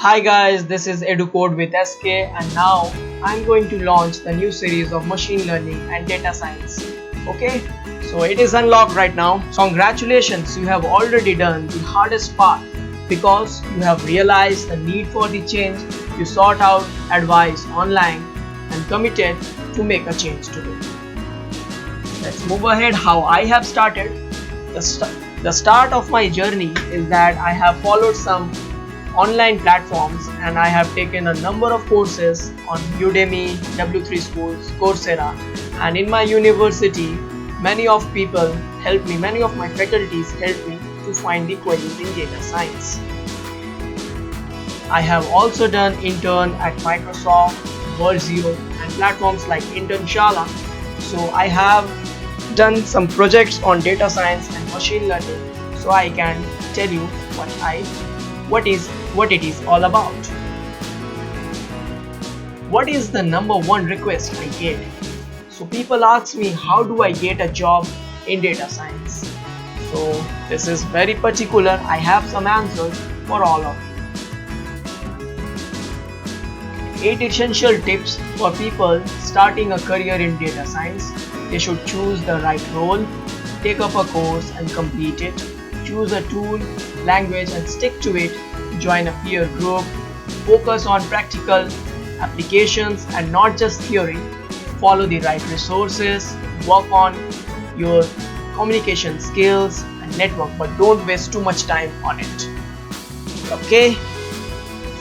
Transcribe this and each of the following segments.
Hi guys, this is EduCode with SK and now I'm going to launch the new series of machine learning and data science. Okay, so it is unlocked right now. So congratulations, you have already done the hardest part because you have realized the need for the change. You sought out advice online and committed to make a change today. Let's move ahead how I have started. The start of my journey is that I have followed some online platforms and I have taken a number of courses on Udemy, W3 Schools, Coursera, and in my university many of my faculties helped me to find the queries in data science. I have also done intern at Microsoft, Wordzero and platforms like Internshala. So I have done some projects on data science and machine learning, so I can tell you what it is all about. What is the number one request I get? So people ask me, how do I get a job in data science? So this is very particular. I have some answers for all of you. 8 essential tips for people starting a career in data science. They should choose the right role, take up a course and complete it, choose a tool, language and stick to it, join a peer group, focus on practical applications and not just theory, follow the right resources, work on your communication skills and network, but don't waste too much time on it. Okay,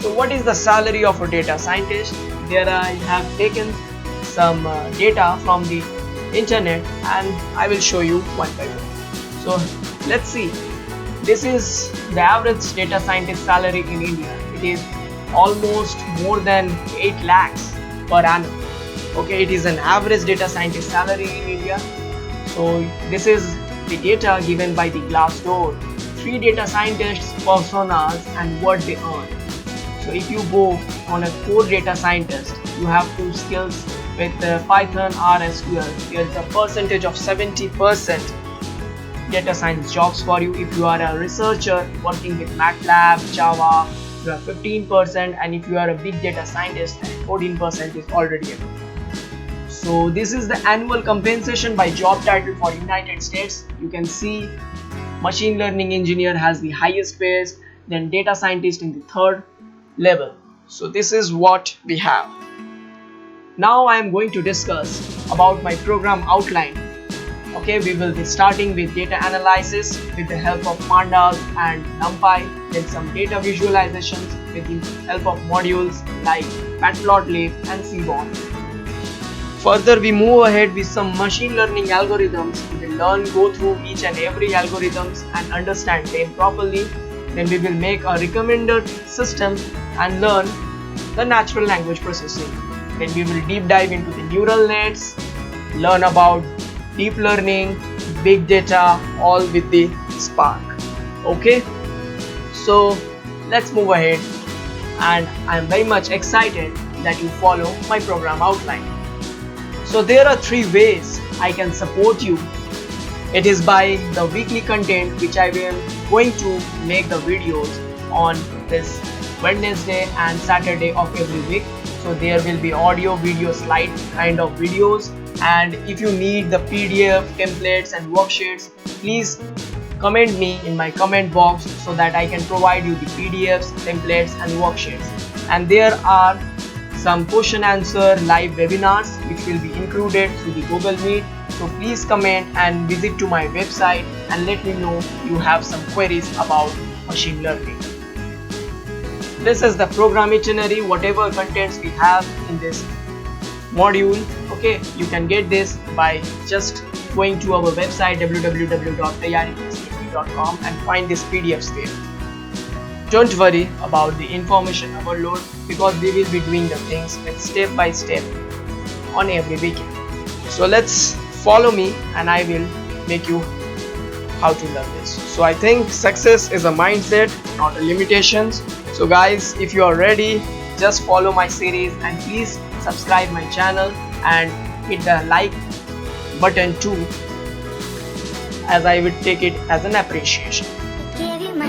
so what is the salary of a data scientist? There I have taken some data from the internet and I will show you one by one. So let's see. This is the average data scientist salary in India. It is almost more than 8 lakhs per annum. Okay, it is an average data scientist salary in India. So this is the data given by the Glassdoor. 3 data scientists personas and what they earn. So if you go on a core data scientist, you have 2 skills with Python, R, SQL. There is a percentage of 70% data science jobs for you. If you are a researcher working with MATLAB, Java, you have 15%, and if you are a big data scientist, 14% is already enough. So this is the annual compensation by job title for United States. You can see machine learning engineer has the highest pays, then data scientist in the 3rd level. So this is what we have. Now I am going to discuss about my program outline. Okay, we will be starting with data analysis with the help of pandas and NumPy, then some data visualizations with the help of modules like Matplotlib and Seaborn. Further, we move ahead with some machine learning algorithms. We will go through each and every algorithms and understand them properly. Then we will make a recommended system and learn the natural language processing. Then we will deep dive into the neural nets, learn about deep learning, big data, all with the Spark. Okay, so let's move ahead, and I am very much excited that you follow my program outline. So there are 3 ways I can support you. It is by the weekly content, which I will going to make the videos on this Wednesday and Saturday of every week. So there will be audio, video, slide kind of videos. And if you need the PDF, templates and worksheets, please comment me in my comment box so that I can provide you the PDFs, templates and worksheets. And there are some question answer live webinars which will be included through the Google Meet. So please comment and visit to my website and let me know you have some queries about machine learning. This is the program itinerary, whatever contents we have in this module. Okay, you can get this by just going to our website www.tayariuniversity.com and find these PDFs there. Don't worry about the information overload because we will be doing the things with step by step on every weekend. So let's follow me and I will make you how to learn this. So I think success is a mindset, not a limitations. So guys, if you are ready, just follow my series and please subscribe my channel and hit the like button too, as I would take it as an appreciation.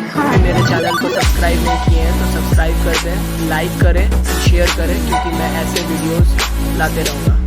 अभी मेरे channel को subscribe नहीं किए हैं तो subscribe कर दें, like करें, शेयर करें, क्योंकि मैं ऐसे वीडियोस लाते रहूँगा।